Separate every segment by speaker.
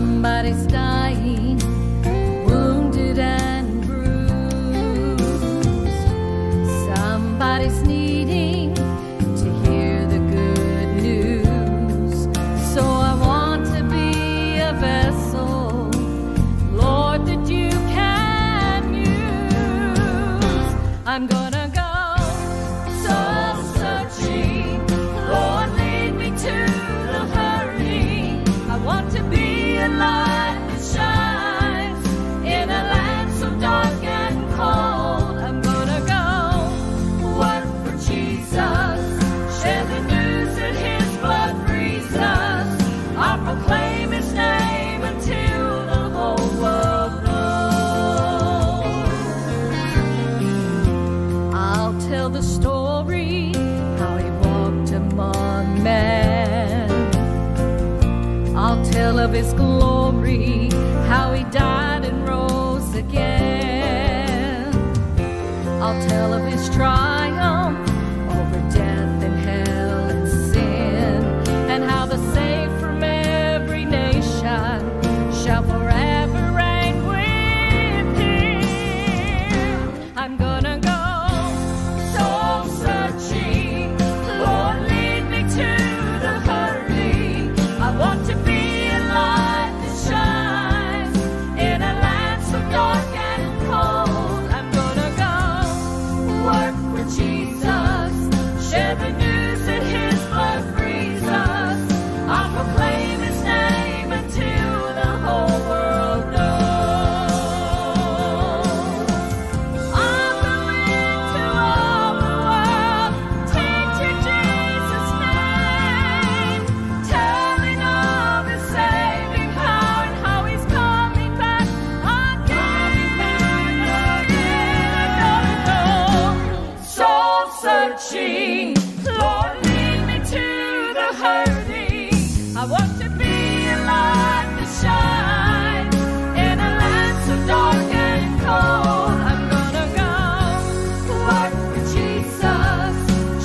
Speaker 1: Somebody's dying, wounded and bruised. Somebody's needing to hear the good news. So I want to be a vessel, Lord, that you can use. I'm gonna go soul searching, Lord, lead me to the hurry. I want to be a light that shines in a land so dark and cold. I'm gonna go work for Jesus, share the news that his blood frees us. I'll proclaim his name until the whole world knows. I'll tell the story how he walked among men. I'll tell of his glory, how he died and rose again. I'll tell of his triumph over death and hell and sin, and how the saved from every nation shall forever reign with him. I'm gonna go soul searching, Lord, lead me to the hurry. I want to be a light that shines in a land so dark and cold. I'm gonna go work for Jesus, share the news that his blood frees us. I'll proclaim his name until the whole world knows. I'm going to all the world, teaching Jesus' name, telling of his saving power and how he's coming back again. I'm gonna go soul searching, Lord, lead me to the hurting. I want to be a light that shines in a land so dark and cold. I'm gonna go work for Jesus,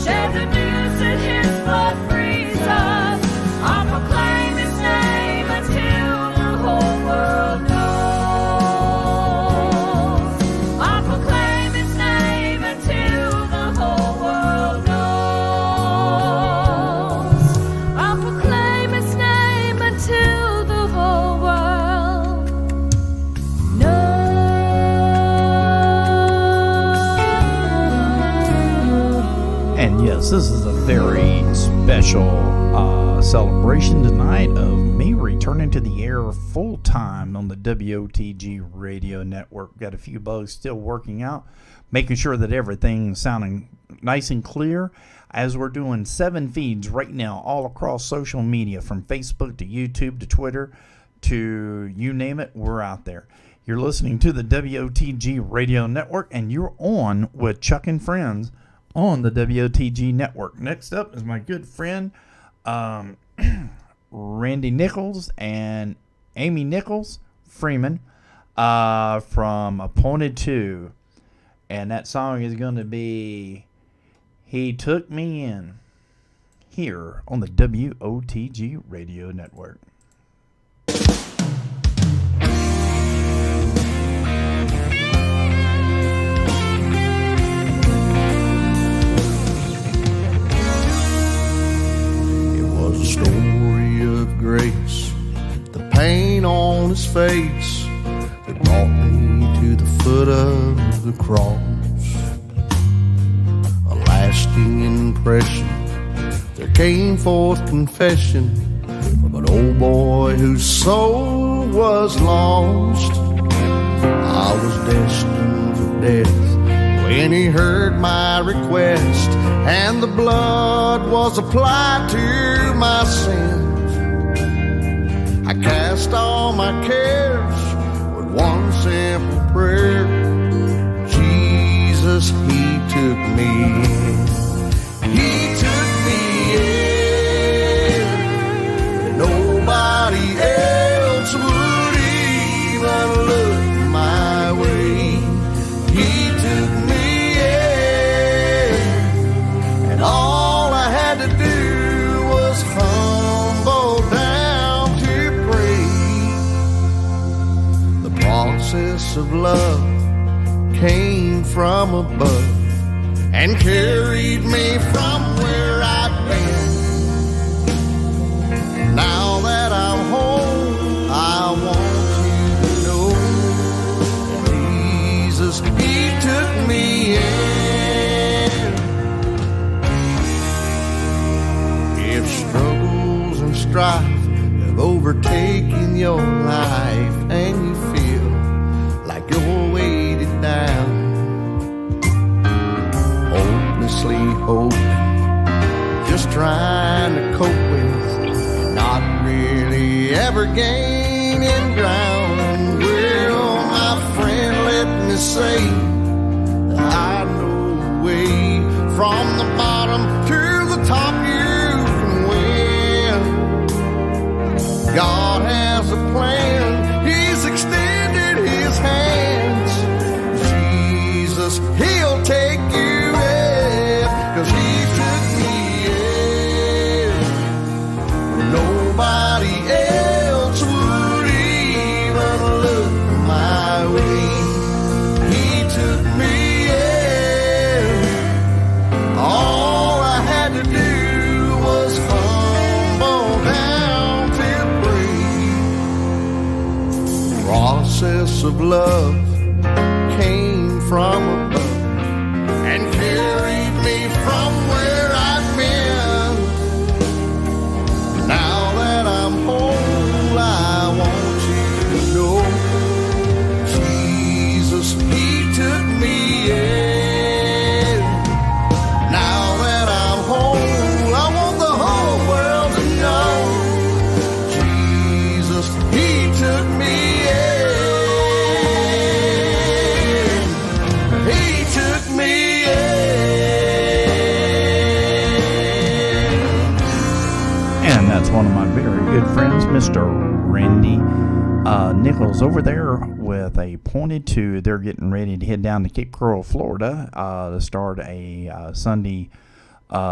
Speaker 1: share the news that his blood frees us. I'll proclaim his name until the whole world knows. I'll proclaim his name until the whole world knows. I'll proclaim his name until the whole world knows.
Speaker 2: And yes, this is a very special celebration tonight of me returning to the air full time on the WOTG radio network. Got a few bugs still working out, making sure that everything's sounding nice and clear as we're doing 7 feeds right now all across social media, from Facebook to YouTube to Twitter to you name it, we're out there. You're listening to the WOTG radio network, and you're on with Chuck and Friends on the WOTG network. Next up is my good friend Randy Nichols and Amy Nichols Freeman from Appointed To, and that song is going to be He Took Me In, here on the WOTG radio network.
Speaker 3: Was a story of grace, the pain on his face that brought me to the foot of the cross. A lasting impression, there came forth confession from an old boy whose soul was lost. I was destined for death when he heard my request, and the blood was applied to my sins. I cast all my cares with one simple prayer. Jesus, he took me in. He took me in. Nobody else would even look my way. He took me in, and all I had to do was humble down to pray. of love came from above and carried me from where I've been. Now that I'm home, I want you to know that Jesus, He took me in. If struggles and strife have overtaken your life and you feel like you're weighted down, hopelessly hoping, just trying to cope with, not really ever gaining ground. Well, my friend, let me say that I know the way from the bottom to the top. You can win. God has a plan. He's extended His hands. Jesus, He'll take you in, 'cause He took me in. Nobody else would even look my way. He took me in. All I had to do was humble down to pray. Process of love came from above and carried me from where I've been. Now that I'm whole, I want you to know Jesus, He took me in. Now that I'm whole, I want the whole world to know Jesus, He took me in. He took me in.
Speaker 2: And that's one of my very good friends, Mr. Randy Nichols over there with a pointed to. They're getting ready to head down to Cape Coral, Florida to start a Sunday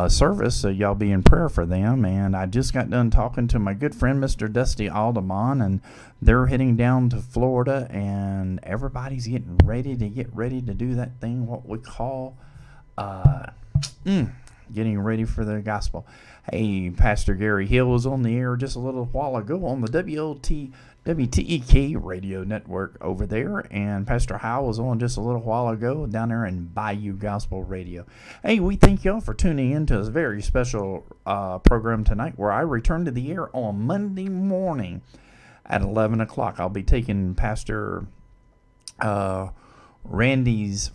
Speaker 2: service, so y'all be in prayer for them. And I just got done talking to my good friend, Mr. Dusty Alderman, and they're heading down to Florida, and everybody's getting ready to do that thing, what we call getting ready for the gospel. Hey, Pastor Gary Hill was on the air just a little while ago on the WTEK radio network over there, and Pastor Howell was on just a little while ago down there in Bayou Gospel Radio. Hey, we thank y'all for tuning in to this very special program tonight, where I return to the air on Monday morning at 11 o'clock. I'll be taking Pastor Randy's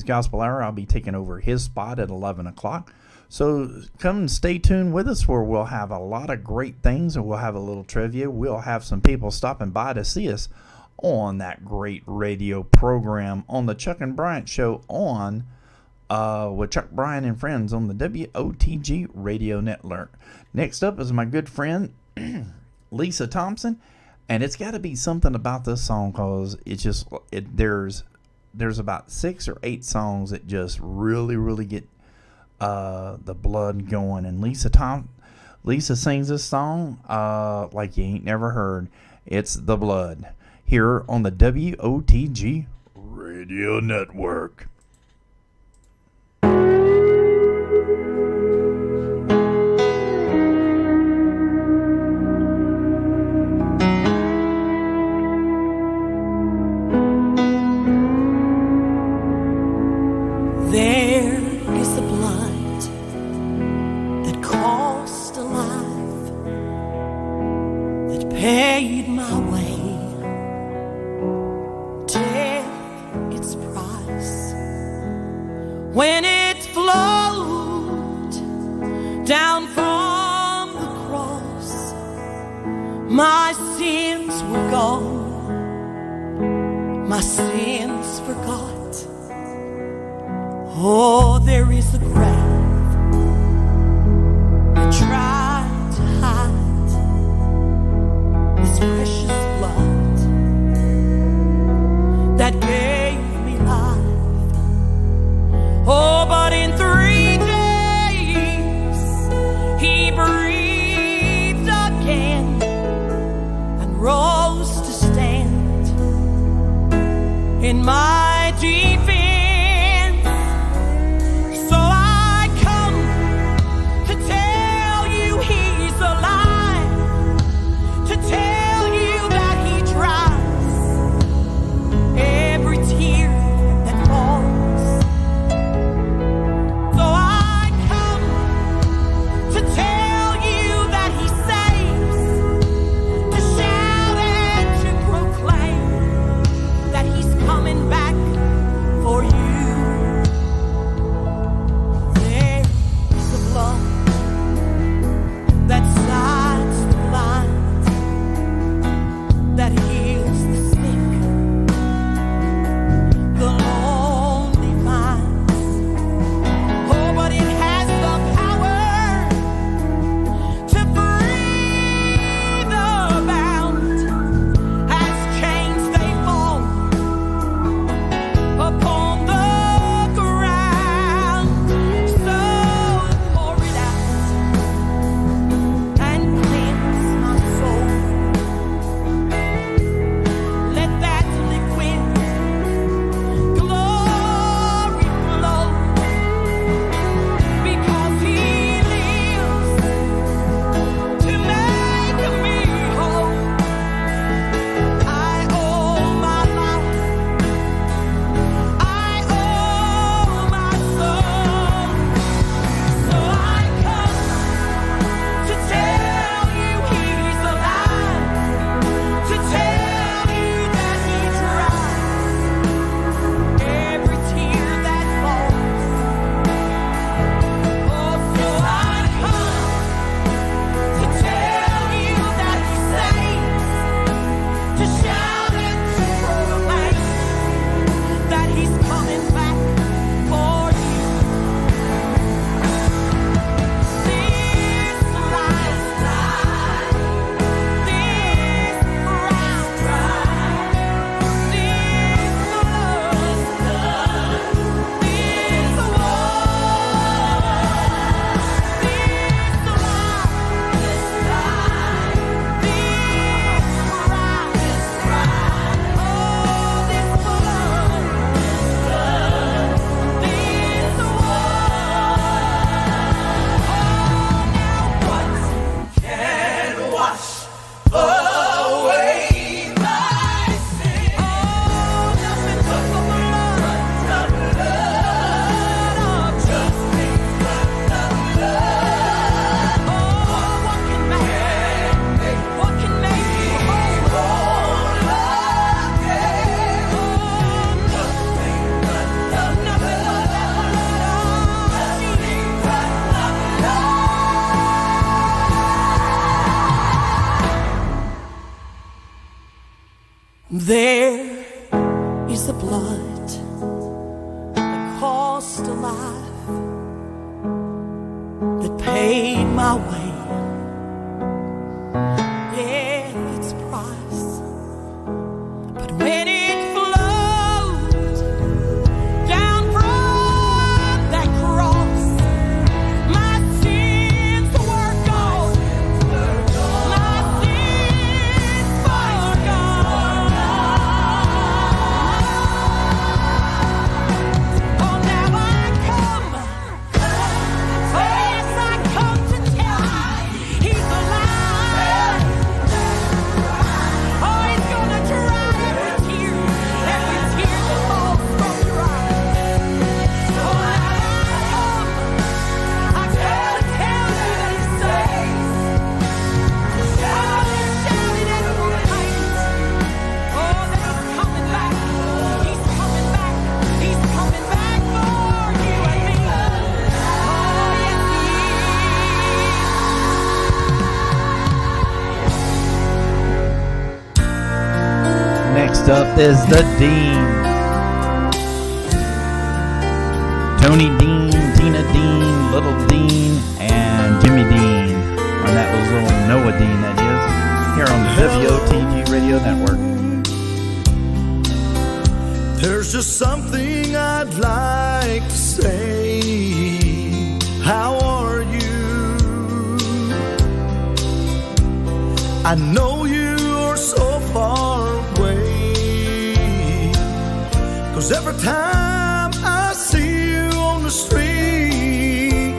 Speaker 2: Gospel Hour. I'll be taking over his spot at 11 o'clock. So come and stay tuned with us, where we'll have a lot of great things, and we'll have a little trivia. We'll have some people stopping by to see us on that great radio program on the Chuck and Bryant Show on with Chuck Bryant and Friends on the WOTG Radio Network. Next up is my good friend Lisa Thompson, and it's got to be something about this song, because there's about 6 or 8 songs that just really get the blood going. And Lisa sings this song like you ain't never heard. It's The Blood, here on the WOTG Radio Network.
Speaker 4: There is the blood that cost a life, that paid my way, death its price. When it flowed down from the cross, my sins were gone, my sins forgot. Oh, there is a grave that tried to hide this precious blood that gave me life. Oh, but in 3 days He breathed again and rose to stand. in my defense. So I come to tell you he's alive, to tell you that he dries every tear that falls. So I come to tell you that he saves, to shout and to proclaim that he's coming back for you. There's the blood that sides the lines, that heals the sick, the lonely finds. Oh, but it has the power to free the bound as chains they fall upon the ground. So pour it out and cleanse my soul. Let that liquid glory flow, because he lives to make me whole. I owe my life, I owe my soul. So I come to tell you he's alive, to tell you that he dries every tear that falls. Oh, so I come to tell you that he saves, to shout and to proclaim that he's coming back for you. This life, this crown, this blood, this There is the blood that cost a life, that paid my way. Yeah, its price. But when it flowed down from that cross, my sins were gone. My sins were gone. Oh, now I come. Yes, I come to tell you he's alive. Oh, he's gonna dry every tear that falls from your eyes. Oh, now I come to tell you that he's safe. Shout and shout it and proclaim. Oh, that he's coming back. He's coming back. He's coming back for you and me. Oh, yes, he is.
Speaker 2: Next up is the Dean. Tony Dean, Tina Dean, Little Dean, and Jimmy Dean. And that was little Noah Dean, that is, here on the WOTG Radio Network.
Speaker 3: There's just something I'd like to say. How are you? I know you're so far away. 'Cause every time I see you on the street,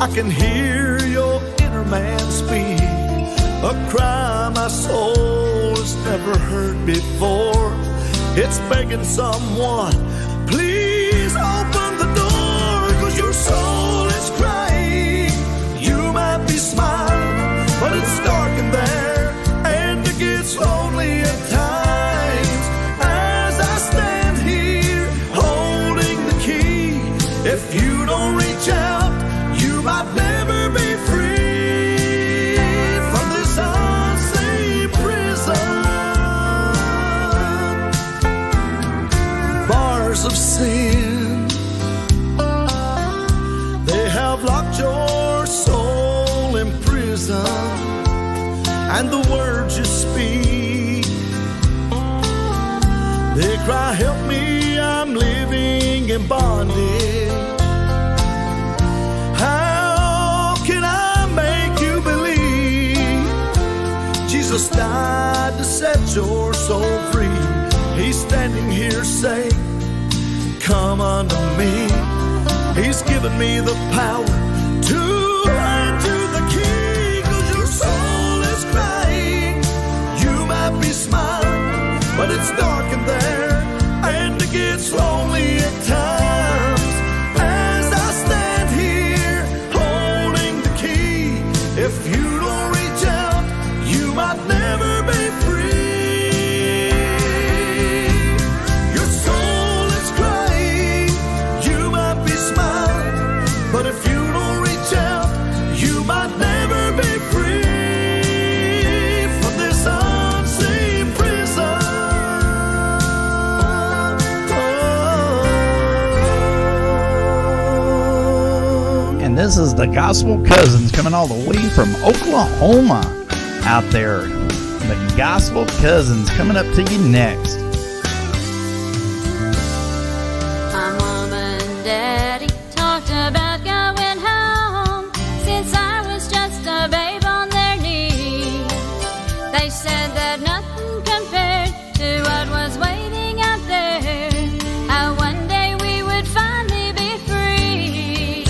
Speaker 3: I can hear your inner man speak, a cry my soul has never heard before. It's begging someone, please open the door, 'cause your soul is crying. You might be smiling, but it's dark in there, and it gets lonely at times. As I stand here holding the key, if you don't reach out, you might never be free from this unseen prison. Bars of sin, they have locked your soul in prison, and the words you speak, they cry, help me, I'm living in bondage. How can I make you believe Jesus died to set your soul free? He's standing here saying, come unto me. He's given me the power to undo the key, 'cause your soul is crying. You might be smiling, but it's dark in there, and it gets lonely at times. As I stand here holding the key, if you don't reach out, you might never be free. Your soul is crying. You might be smiling, but if you don't reach out, you might never be free from this unseen prison.
Speaker 2: And this is the Gospel Cousins coming all the way from Oklahoma out there. The Gospel Cousins coming up to you next.
Speaker 5: My mom and daddy talked about going home since I was just a babe on their knees. They said that nothing compared to what was waiting out there, how one day we would finally be free.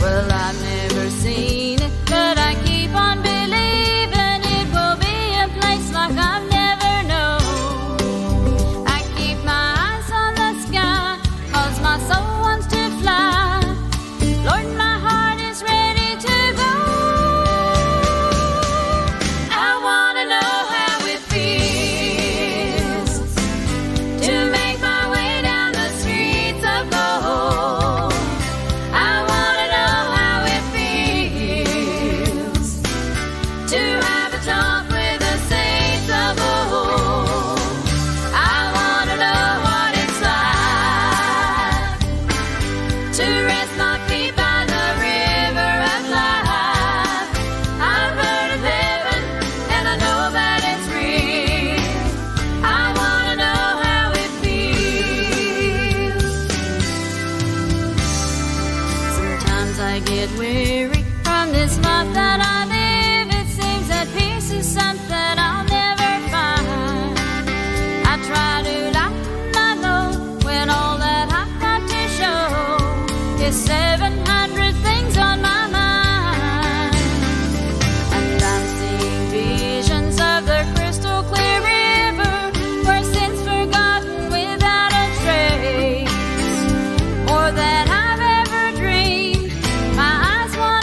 Speaker 5: Well, I've never seen it, but I keep on believing it will be a place like I've never known. I keep my eyes on the sky, 'cause my soul wants to fly. Lord, my heart is ready to go. I wanna know how it feels to make my way down the streets of gold. I wanna know how it feels to have a talk with the saints of old. I wanna know what it's like to rest my feet by the river of life. I've heard of heaven, and I know that it's real. I wanna know how it feels. Sometimes I get weary from this life that I live. It seems that peace is something I'll never find. I try to lighten my load when all that I've got to show is 700 things on my mind. And I'm seeing visions of the crystal clear river, where sin's forgotten without a trace. More than I've ever dreamed, my eyes want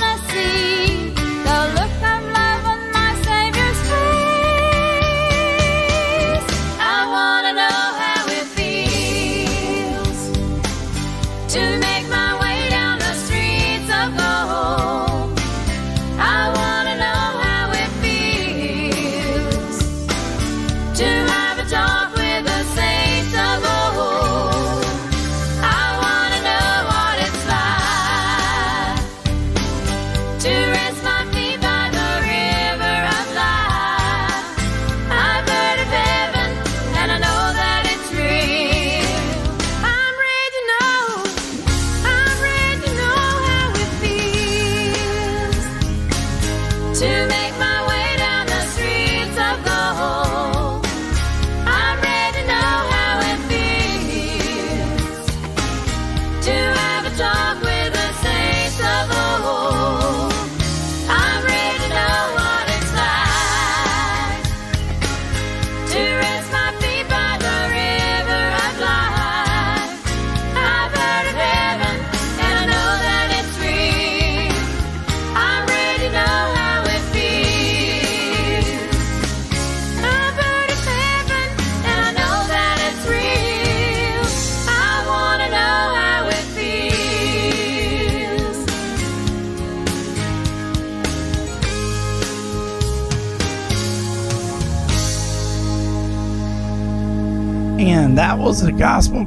Speaker 2: And that was the Gospel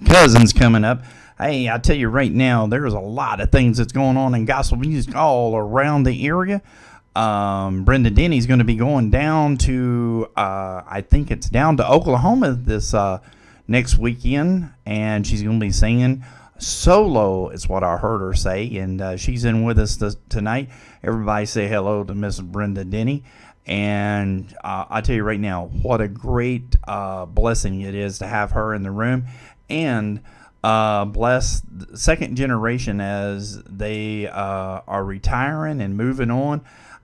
Speaker 2: Cousins coming up. Hey, I tell you right now, there's a lot of things that's going on in gospel music all around the area. Brenda Denny's going to be going down to, I think it's down to Oklahoma this next weekend, and she's going to be singing solo, is what I heard her say, and she's in with us tonight. Everybody say hello to Miss Brenda Denny. And I tell you right now, what a great blessing it is to have her in the room, and bless the second generation as they are retiring and moving on.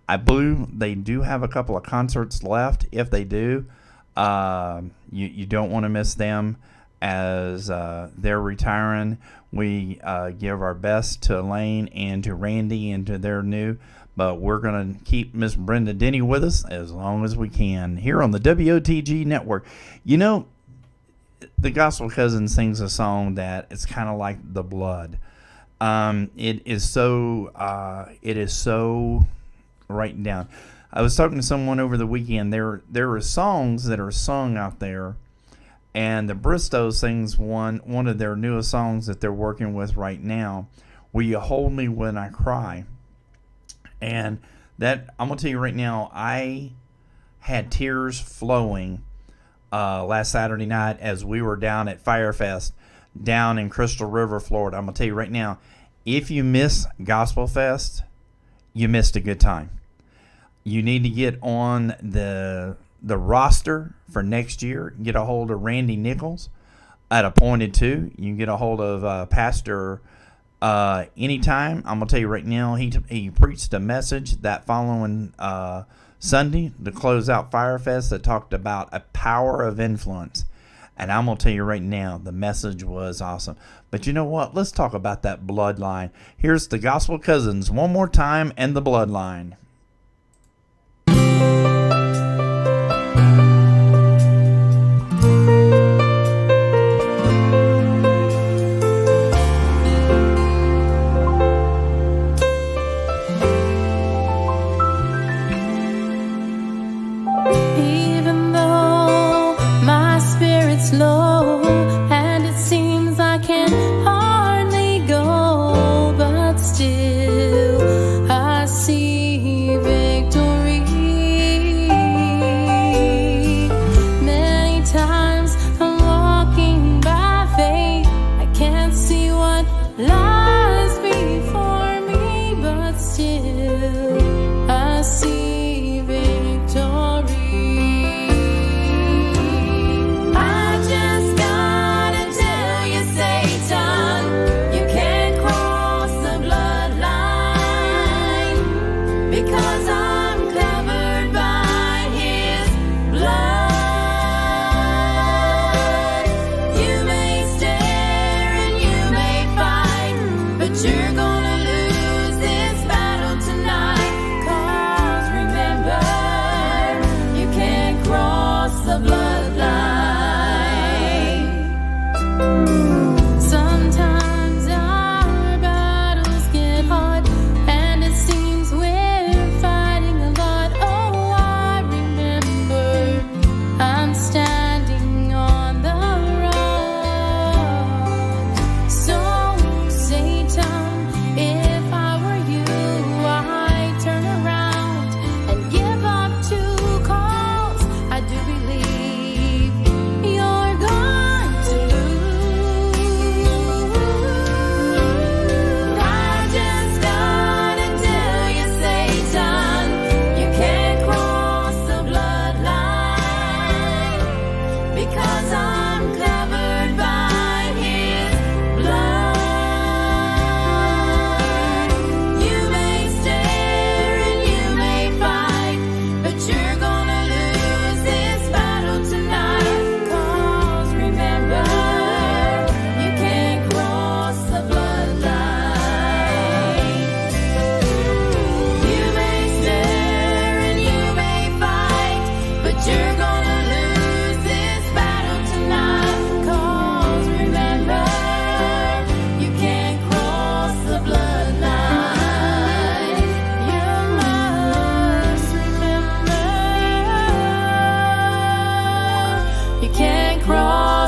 Speaker 2: I believe they do have a couple of concerts left. If they do, you don't want to miss them as they're retiring. We give our best to Elaine and to Randy and to their new. But we're going to keep Miss Brenda Denny with us as long as we can here on the WOTG network. You know, the Gospel Cousin sings a song that it's kind of like the blood. It is so written down. I was talking to someone over the weekend. There are songs that are sung out there, and the Bristow sings one of their newest songs that they're working with right now, Will You Hold Me When I Cry? And that, I'm going to tell you right now, I had tears flowing last Saturday night as we were down at Firefest down in Crystal River, Florida. I'm going to tell you right now, if you miss Gospel Fest, you missed a good time. You need to get on the roster for next year. Get a hold of Randy Nichols at Appointed 2. You can get a hold of Pastor anytime. I'm gonna tell you right now, he preached a message that following Sunday to close out Firefest that talked about a power of influence, and I'm gonna tell you right now, the message was awesome. But you know what, let's talk about that bloodline. Here's the Gospel Cousins one more time and the bloodline.
Speaker 6: Even though my spirit's low and it seems I can hardly go, but still I see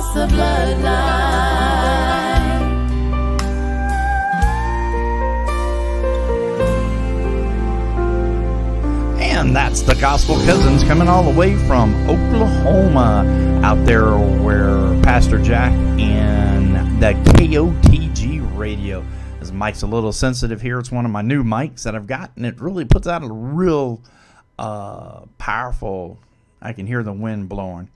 Speaker 6: across the bloodline.
Speaker 2: And that's the Gospel Cousins coming all the way from Oklahoma, out there where Pastor Jack and the KOTG radio. This mic's a little sensitive here. It's one of my new mics that I've got, and it really puts out a real powerful, I can hear the wind blowing.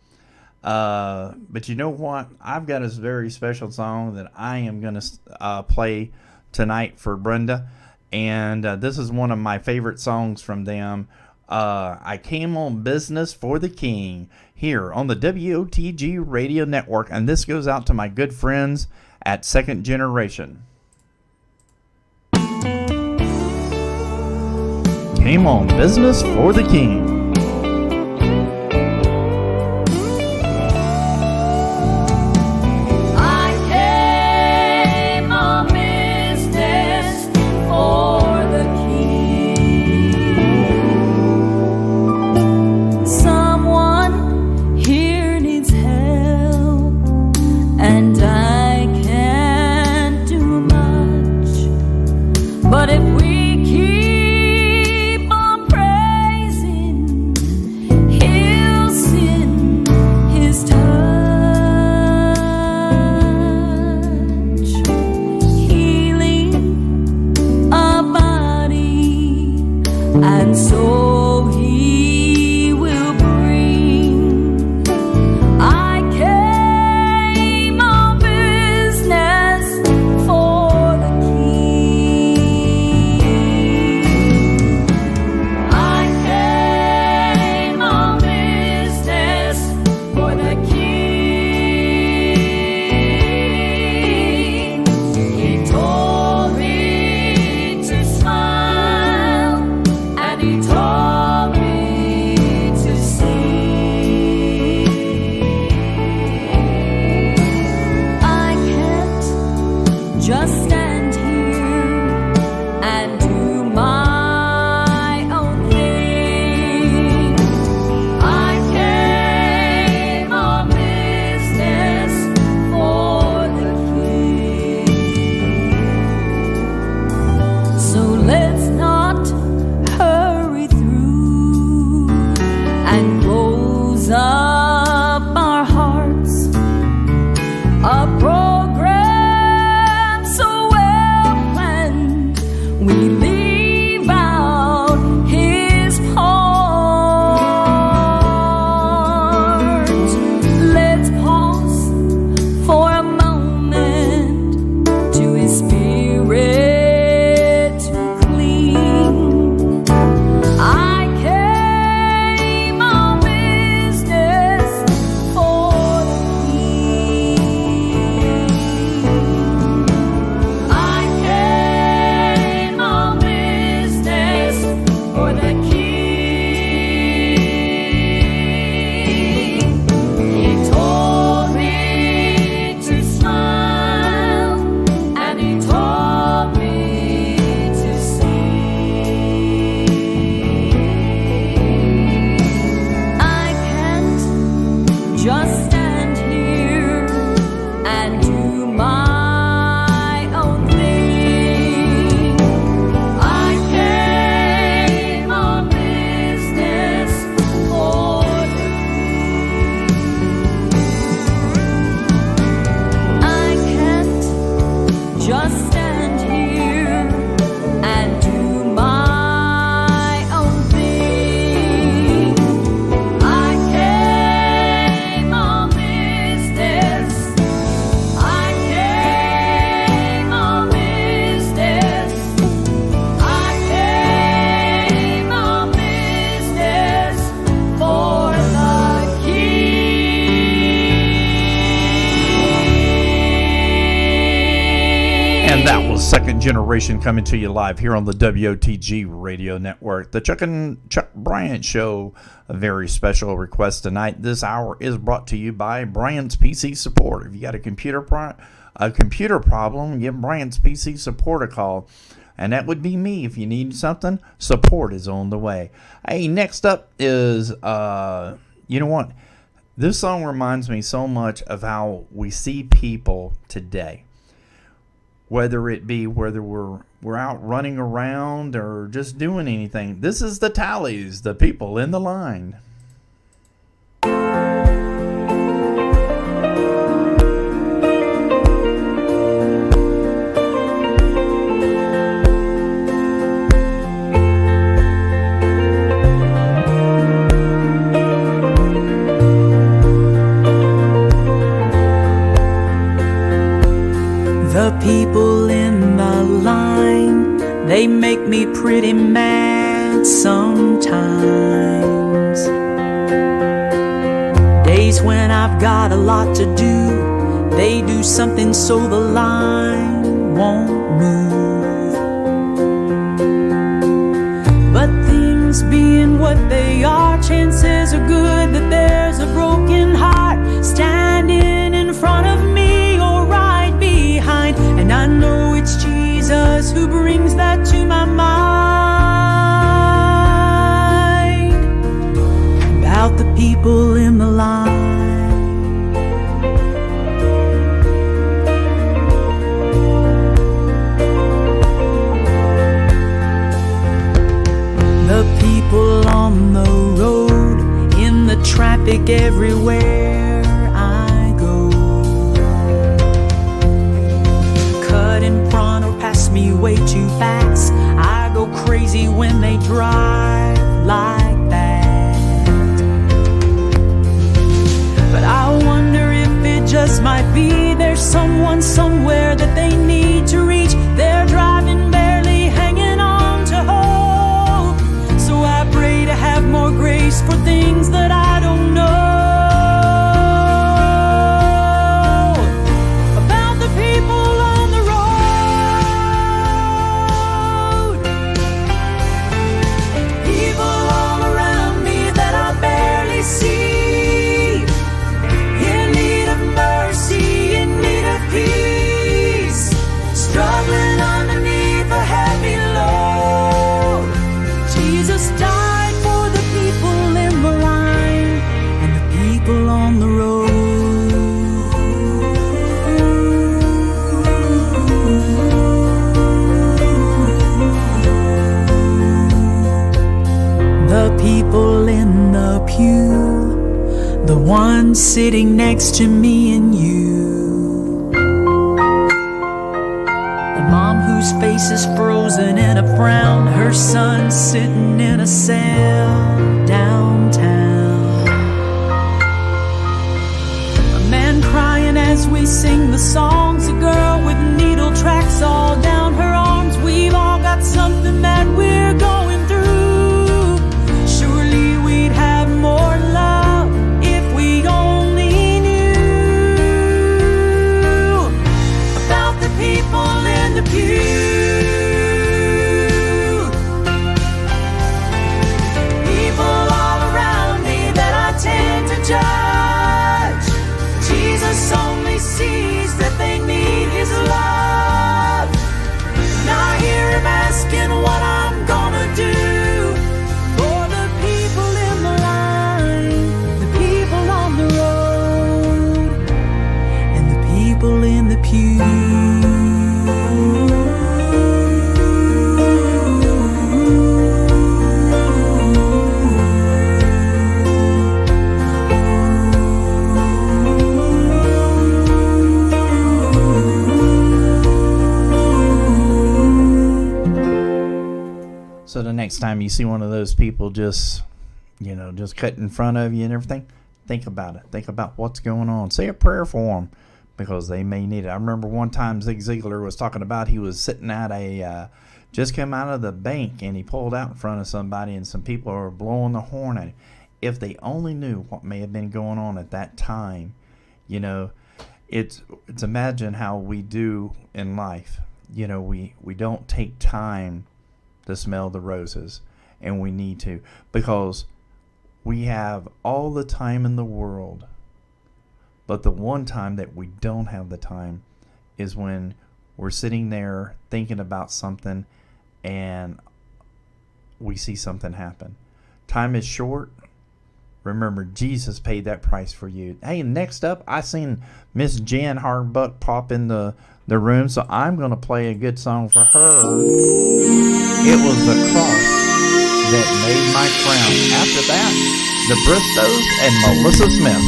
Speaker 2: But you know what? I've got this very special song that I am going to play tonight for Brenda. And this is one of my favorite songs from them. I Came on Business for the King here on the WOTG Radio Network. And this goes out to my good friends at Second Generation. Came on Business for the King.
Speaker 6: But if we keep on praising, He'll send His touch, healing our body, and so He will bring. I came on business for the just stand here and do my own thing. I came on business for the King. So let's not hurry through and close up our hearts. A program so well planned, we leave out His part. Let's pause for a moment to His Spirit to cling. I came on business for the King. I came on business for the King. He told me to smile, and He told me to sing. I can't just stand here and do my own thing. I came on business for the King. I can't just stand here and do my own thing. I came on business. I came on business. I came on business for the King.
Speaker 2: And that was Second Generation coming to you live here on the WOTG Radio Network. The Chuck Bryant Show, a very special request tonight. This hour is brought to you by Bryant's PC Support. If you got a computer problem, give Bryant's PC Support a call. And that would be me. If you need something, support is on the way. Hey, next up is, you know what? This song reminds me so much of how we see people today. Whether it be whether we're out running around or just doing anything. This is the tallies, the people in the line.
Speaker 7: The people in the line, they make me pretty mad sometimes. Days when I've got a lot to do, they do something so the line won't move. But things being what they are, chances are good that there's a broken heart standing in front of me or right behind. And I know it's Jesus who brings that to my mind. About the people in the line. The people on the road, in the traffic everywhere I go. Cut in front or pass me way too fast. I go crazy when they drive like that. But I wonder if it just might be there's someone somewhere that they need to reach. They're driving barely hanging on to hope. So I pray to have more grace for things that I don't know. About the people on the road. People all around me that I barely see. In need of mercy, in need of peace. Struggling underneath a heavy load. Jesus died for the people in the line and the people on the road. The people in the pew, the one sitting next to me and you. The mom whose face is frozen in a frown, her son sitting in a cell downtown. A man crying as we sing the songs, a girl with needle tracks all down her arms. We've all got something that we're going through. Surely we'd have more love if we only knew about the people in the pew. People all around me that I tend to judge. Jesus only sees that they need His love. And I hear Him asking what I'm gonna do for the people in the line, the people on the road, and the people in the pew.
Speaker 2: So the next time you see one of those people just cut in front of you and everything, think about it. Think about what's going on. Say a prayer for them because they may need it. I remember one time Zig Ziglar was talking about he was sitting at just came out of the bank and he pulled out in front of somebody and some people were blowing the horn at him. If they only knew what may have been going on at that time, it's imagine how we do in life. We don't take time to smell the roses, and we need to, because we have all the time in the world, but the one time that we don't have the time is when we're sitting there thinking about something and we see something happen. Time is short, Remember, Jesus paid that price for you. Hey, next up, I seen Miss Jan Hardbuck pop in the room, so I'm going to play a good song for her. It was the cross that made my crown. After that, the Bristos and Melissa Smith,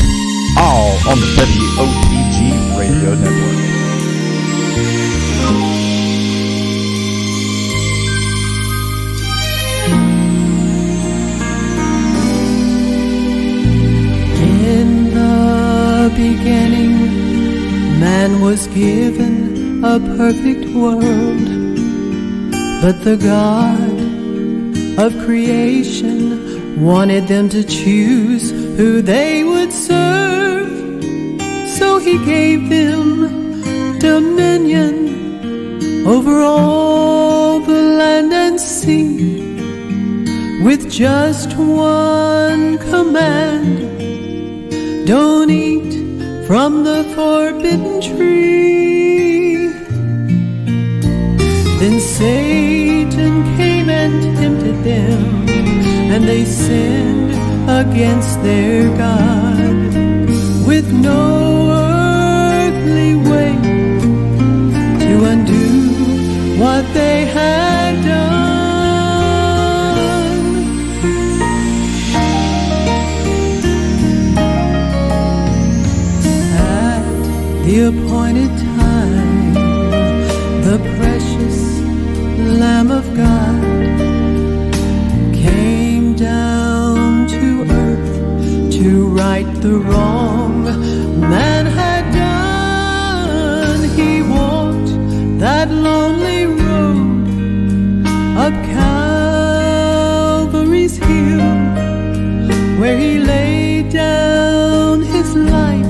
Speaker 2: all on the WOTG Radio Network.
Speaker 7: In the beginning, man was given a perfect world, but the God of creation wanted them to choose who they would serve. So he gave them dominion over all the land and sea, with just one command: don't eat from the forbidden tree. Then Satan came and tempted them, and they sinned against their God, with no earthly way to undo what they had done. The appointed time, the precious Lamb of God came down to earth to right the wrong man had done. He walked that lonely road up Calvary's hill, where he laid down his life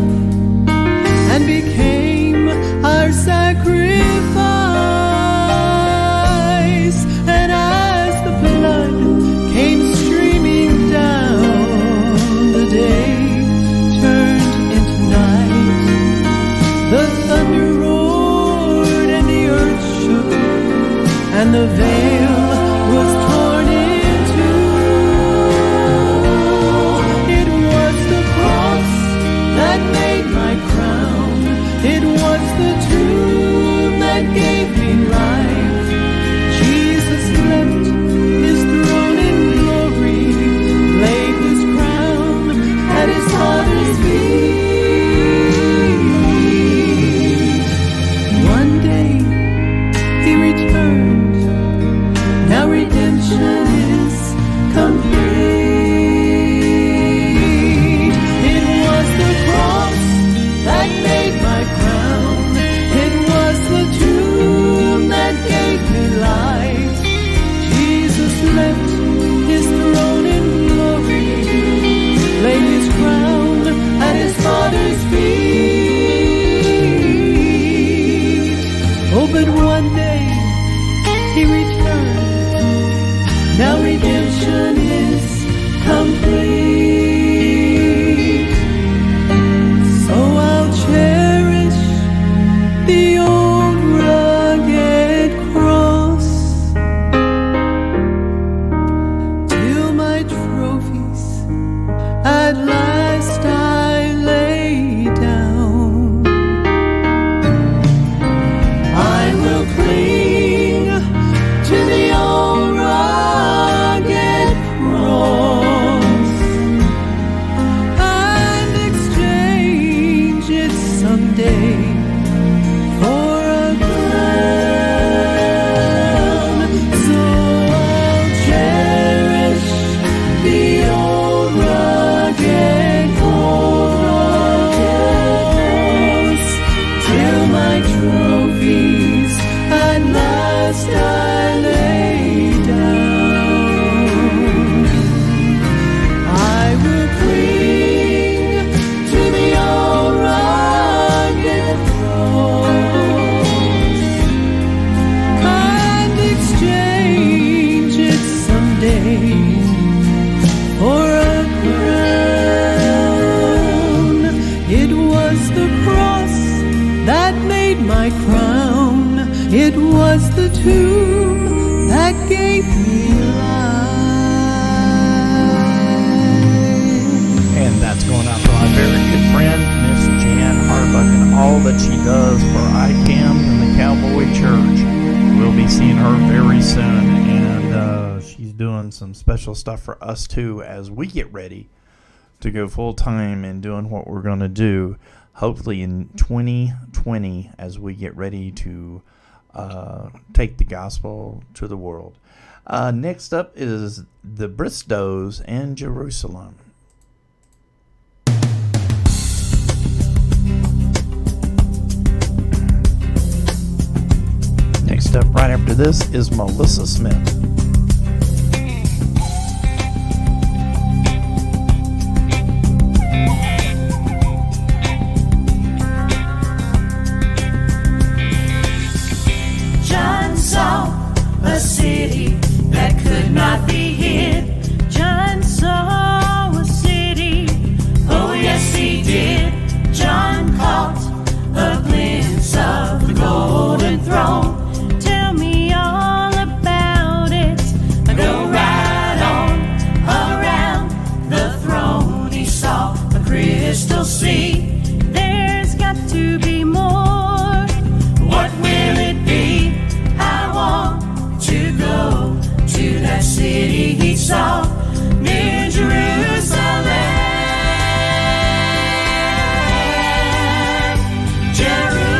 Speaker 7: and became our sacrifice. And as the blood came streaming down, the day turned into night. The thunder roared and the earth shook, and the veil was torn in two. It was the cross
Speaker 2: her very soon, and she's doing some special stuff for us too as we get ready to go full time and doing what we're going to do, hopefully in 2020, as we get ready to take the gospel to the world. Next up is the Bristows and Jerusalem. Next up, right after this, is Melissa Smith.
Speaker 7: John saw a city that could not be hid. John saw a city, oh yes he did. John caught a glimpse of the golden throne. Tell me all about it. Go right on around the throne. He saw a crystal sea. There's got to be more. What will it be? I want to go to that city he saw near Jerusalem. Jerusalem.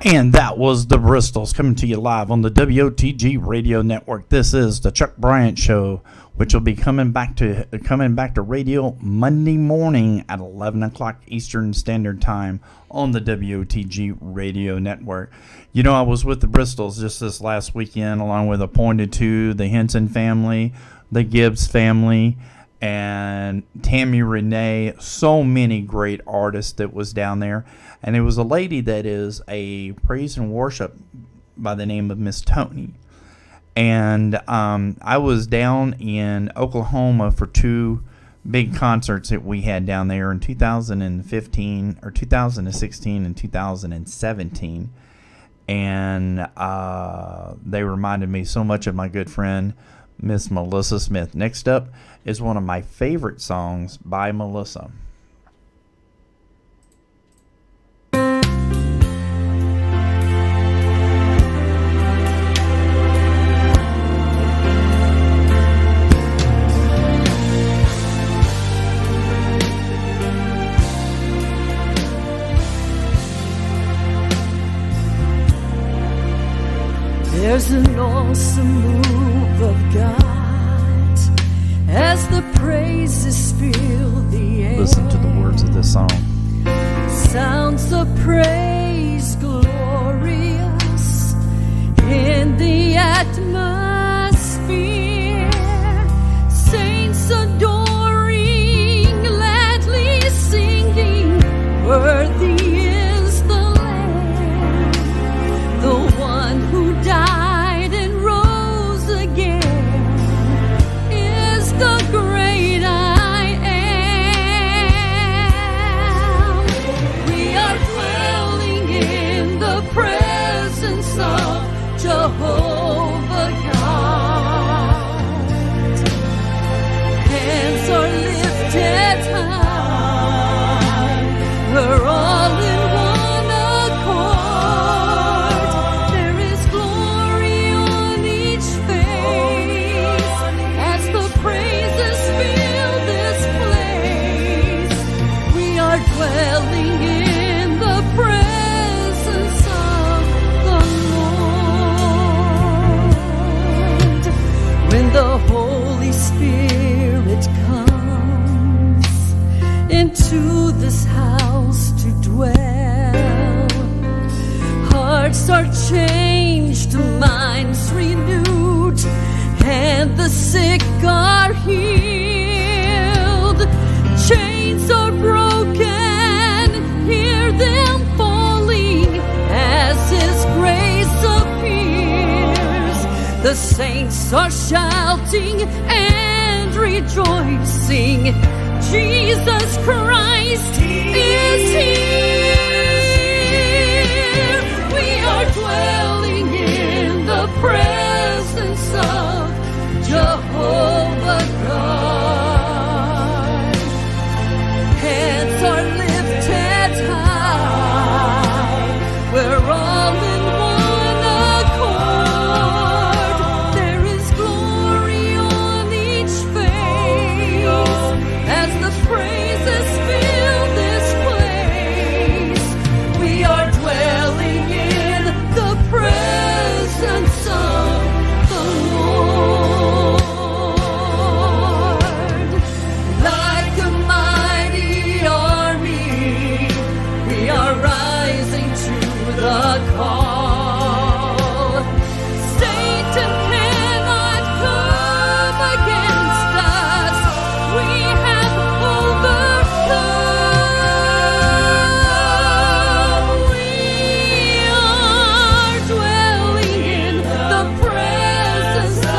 Speaker 2: And that was the Bristols coming to you live on the WOTG Radio Network. This is the Chuck Bryant Show, which will be coming back to radio Monday morning at 11 o'clock Eastern Standard Time on the WOTG Radio Network. You know, I was with the Bristols just this last weekend, along with Appointed To, the Henson family, the Gibbs family, and Tammy Renee. So many great artists that was down there. And it was a lady that is a praise and worship by the name of Miss Tony. And I was down in Oklahoma for two big concerts that we had down there in 2015 or 2016 and 2017. And they reminded me so much of my good friend, Miss Melissa Smith. Next up is one of my favorite songs by Melissa.
Speaker 1: There's an awesome move of God as the praises fill the air.
Speaker 2: Listen to the words of this song.
Speaker 1: Sounds of praise glorious in the atmosphere. Saints adoring, gladly singing, worthy is the Lamb, the one who died and rose again is the great I am. We are dwelling in the presence of Jehovah God. Hands are lifted high. We're all in one accord. There is glory on each face as the praises fill this place. We are dwelling in the presence of the Lord. When the Holy Spirit comes into this house to dwell, hearts are changed, minds renewed, and the sick are healed. Chains are broken, hear them falling as His grace appears. The saints are shouting and rejoicing. Jesus Christ is here. We are dwelling in the presence of Jehovah God. Hands are lifted high. We're all in one accord. There is glory on each face as the praises fill this place. We are dwelling in the presence of the Lord. Like a mighty army, we are rising to the call. Satan cannot come against us. We have overcome. We are dwelling in the presence of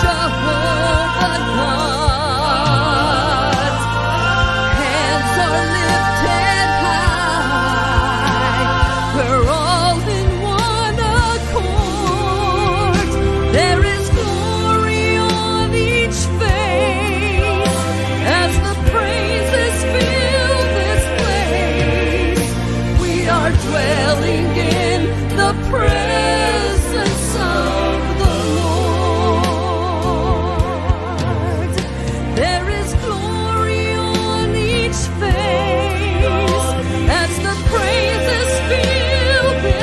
Speaker 1: Jehovah God. Hands are lifted high. We're all in one accord. There is glory on each face as the praises fill this place. We are dwelling in the presence of the Lord. There is glory on each face as the praises fill this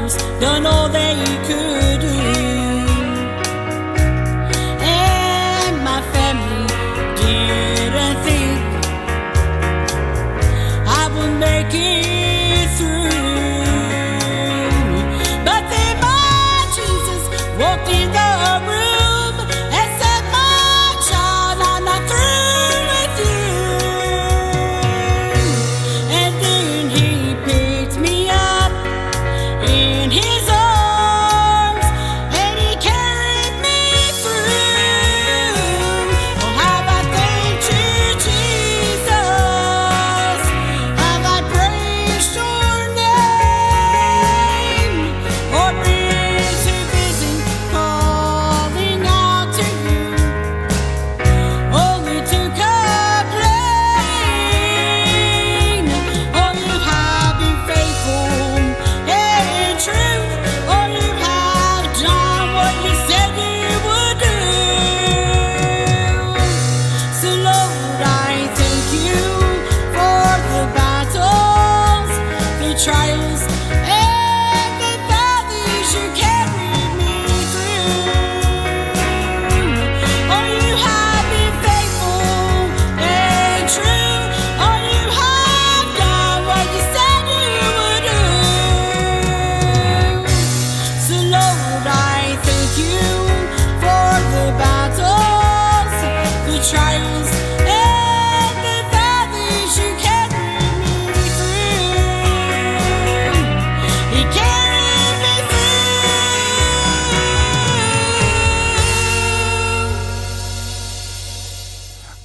Speaker 7: others done all they could do. And my family didn't think I would make it through. But then my Jesus walked in the room and said, "My child, I'm not through with you." And then he picked me up in his arms and he carried me through. Oh, how I thank you, Jesus. How I praise your name. Oh, been too busy calling out to you, only to complain. Oh, you have been faithful and true. Oh, you have done what you said you would do. So Lord, I thank you for the battles, the trials, and the valleys you carried me through. Oh, you have been faithful and true. Oh, you have done what you said you would do. So Lord, I thank you for the battles, the trials, and the valleys you carried me through. You carried me through.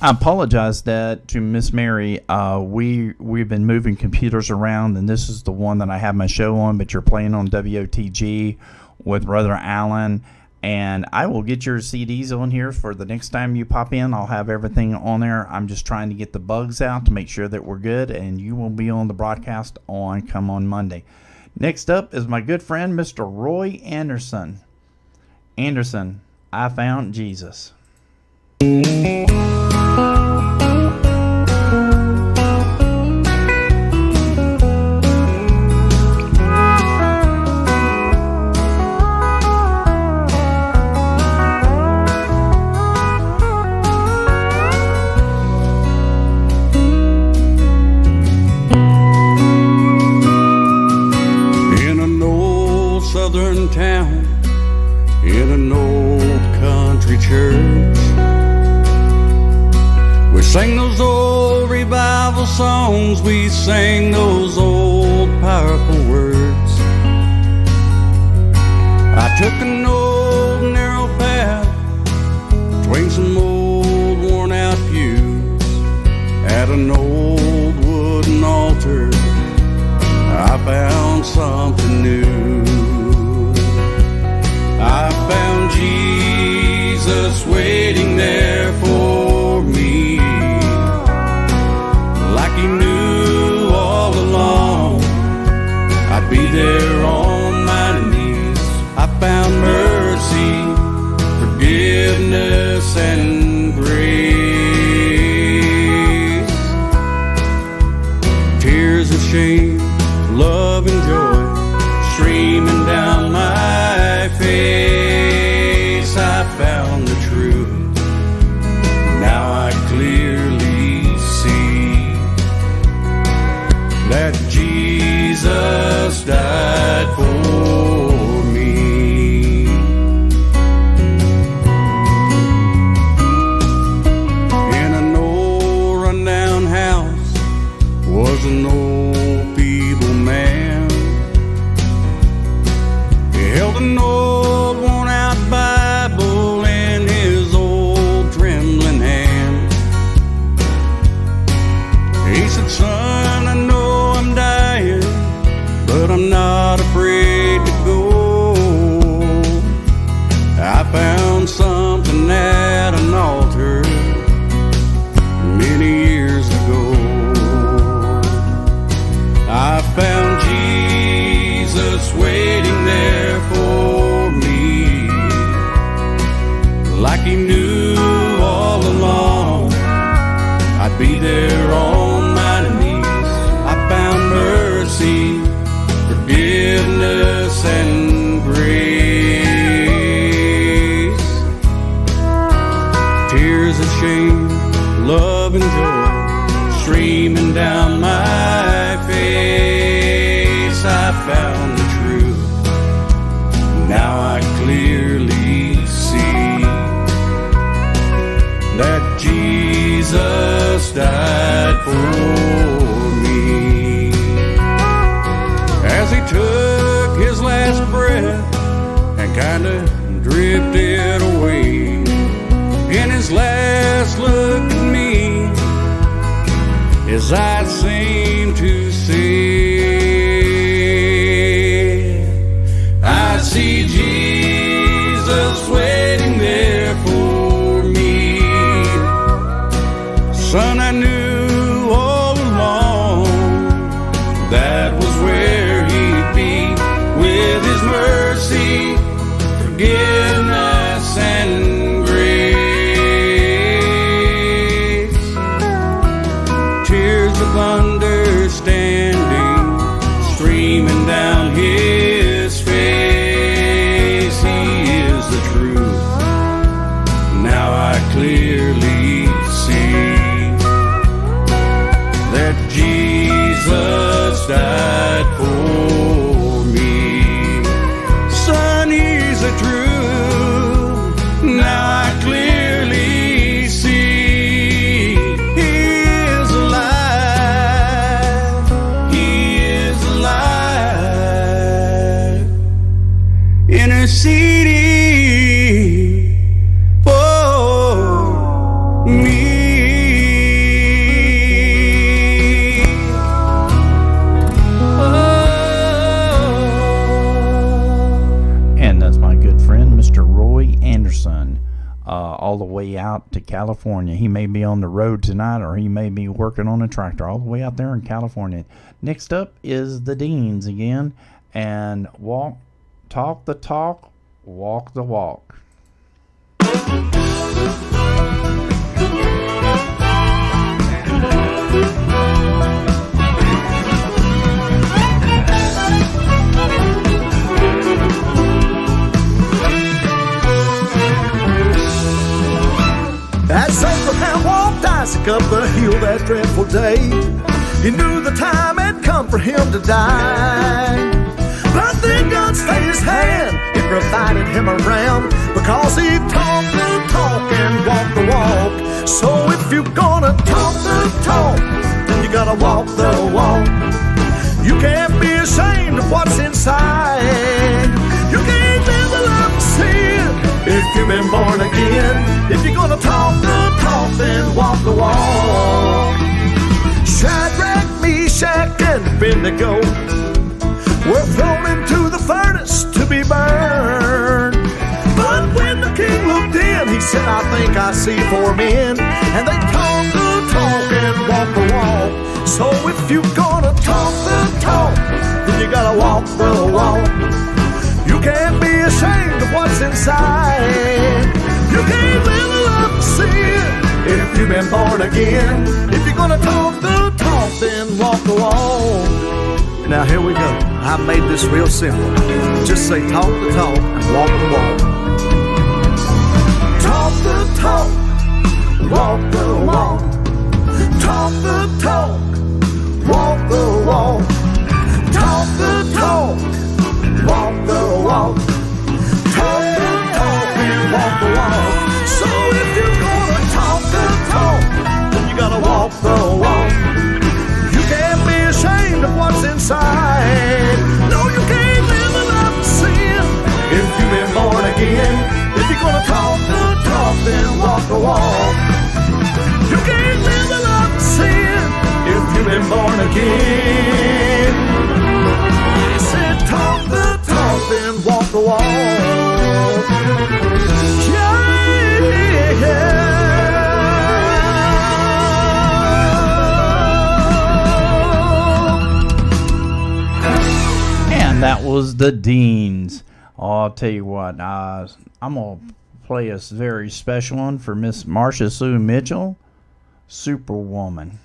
Speaker 2: I apologize that to Miss Mary. We've been moving computers around, and this is the one that I have my show on. But you're playing on WOTG with Brother Allen, and I will get your CDs on here for the next time you pop in. I'll have everything on there. I'm just trying to get the bugs out to make sure that we're good, and you will be on the broadcast on Monday. Next up is my good friend Mr. Roy Anderson. Anderson, I found Jesus.
Speaker 8: In an old southern town, in an old country church, we sang those old revival songs, we sang those old powerful words. I took an old narrow path between some old worn out pews. At an old wooden altar I found something new. I found Jesus waiting there for me, like he knew all along I'd be there on my knees. I found mercy, forgiveness, and grace. Tears of shame, love and joy streaming down my face. I found the truth, now I clearly see that Jesus died for me. In an old rundown house was an old feeble man. He held an old worn out Bible in his old trembling hand. He said, "Son, I know I'm dying, but I'm not afraid to go. I found something at an altar many years ago. I found Jesus waiting there for me, like he knew all along I'd be there on my knees. I found mercy, forgiveness, shame, love, and joy streaming down my face. I found the truth. Now I clearly see that Jesus died for me. As he took his last breath and kinda drifted away, in his last look at me, his eyes seemed to say, I see Jesus waiting there for me. Son, I knew all along that was where he'd be, with his mercy, forgiveness, and grace. Tears of understanding streaming down his face. He is the truth. Now I clearly see that Jesus died for me. Son, he's the truth. Now I clearly see he is alive. He is alive. Interceding for me.
Speaker 2: And that's my good friend, Mr. Roy Anderson, all the way out to California. He may be on the road tonight, or he may be working on a tractor all the way out there in California. Next up is the Deans again, and talk the talk, walk the walk.
Speaker 9: As Abraham walked Isaac up the hill that dreadful day, he knew the time had come for him to die. But then God stayed his hand, it provided him a ram, because he talked the talk and walked the walk. So if you're gonna talk the talk, then you gotta walk the walk. You can't be ashamed of what's inside. You can't live a life of sin if you've been born again. If you're gonna talk the talk, then walk the walk. Shadrach, Meshach, and Abednego were thrown into the furnace to be burned. But when the king looked in, he said, I think I see 4 men. And they talked the talk and walked the walk. So if you're gonna talk the talk, then you gotta walk the walk. You can't be ashamed of what's inside. You can't live a life of sin if you've been born again. If you're gonna talk the talk, then walk the walk. Now here we go. I made this real simple. Just say talk the talk and walk the walk. Talk the talk, walk the walk. Talk the talk, walk the walk. Talk the talk, walk the walk. Talk the talk and walk the walk. So if you're gonna talk the talk, then you gotta walk the walk. You can't be ashamed of what's inside. No, you can't live a life of sin if you've been born again. If you're gonna talk the talk, then walk the walk. You can't live a life of sin if you've been born again. I said talk the talk, then walk the walk.
Speaker 2: And that was the Deans. Oh, I'll tell you what, I'm going to play a very special one for Miss Marcia Sue Mitchell, Superwoman.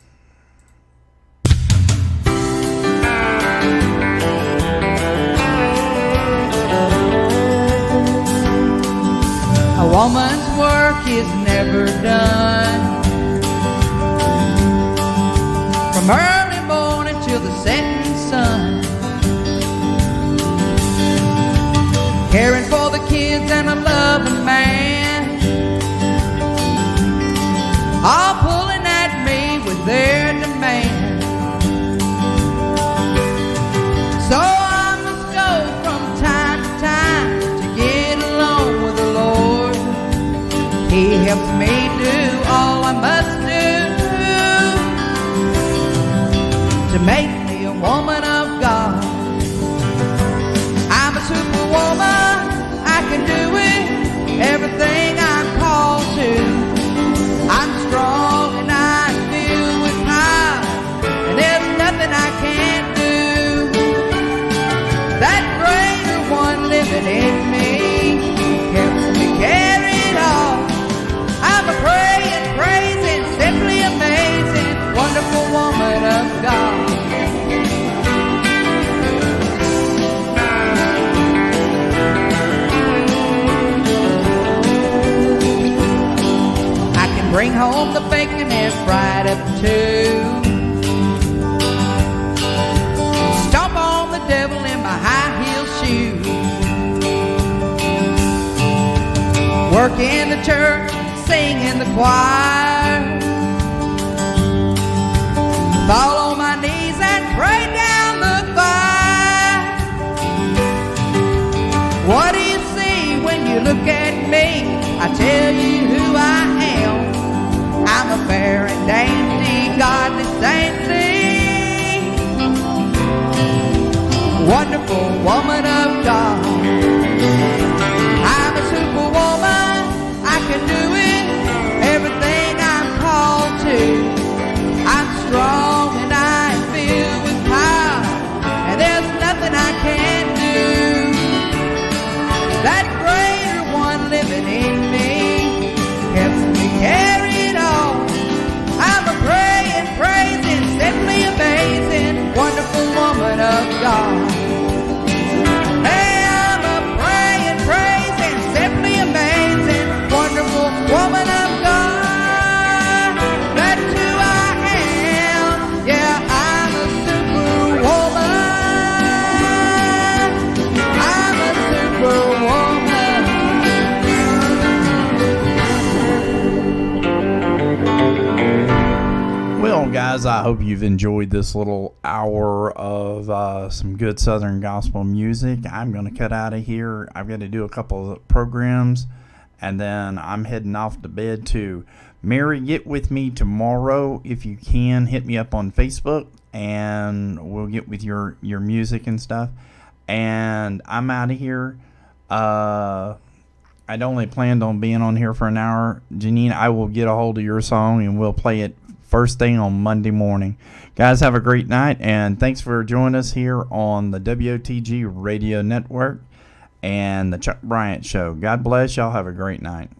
Speaker 10: I
Speaker 1: woman's work is never done. From early morning till the setting sun, caring for the kids and a loving man, all pulling at me with their demand. So I must go from time to time to get along with the Lord. He helps me do all I must do to make me a woman of God. I'm a superwoman, I can do it, everything I'm called to. I'm strong and I'm filled with power, and there's nothing I can't do. That greater one living in me helps me carry it all. I'm a praying, praising, simply amazing, wonderful woman of God. Bring home the bacon and fried up too. Stomp on the devil in my high heel shoes. Work in the church, sing in the choir. Fall on my knees and pray down the fire. What do you see when you look at me? I tell you who I am. I'm a fair and dainty, godly, saintly, wonderful woman of God. I'm a superwoman, I can do it, everything I'm called to. I'm strong and I'm filled with power, and there's nothing I can't do. That greater one living in me helps me carry it all. I'm a praying, praising, simply amazing, wonderful woman of God. Hey, I'm a praying, praising, simply amazing, wonderful woman of God. That's who I am. Yeah, I'm a superwoman. I'm a superwoman.
Speaker 2: Well, guys, I hope you've enjoyed this little hour of some good Southern gospel music. I'm going to cut out of here. I've got to do a couple of programs, and then I'm heading off to bed too. Mary, get with me tomorrow if you can. Hit me up on Facebook, and we'll get with your music and stuff. And I'm out of here. I'd only planned on being on here for an hour. Janine, I will get a hold of your song, and we'll play it first thing on Monday morning. Guys, have a great night, and thanks for joining us here on the WOTG Radio Network and the Chuck Bryant Show. God bless. Y'all have a great night.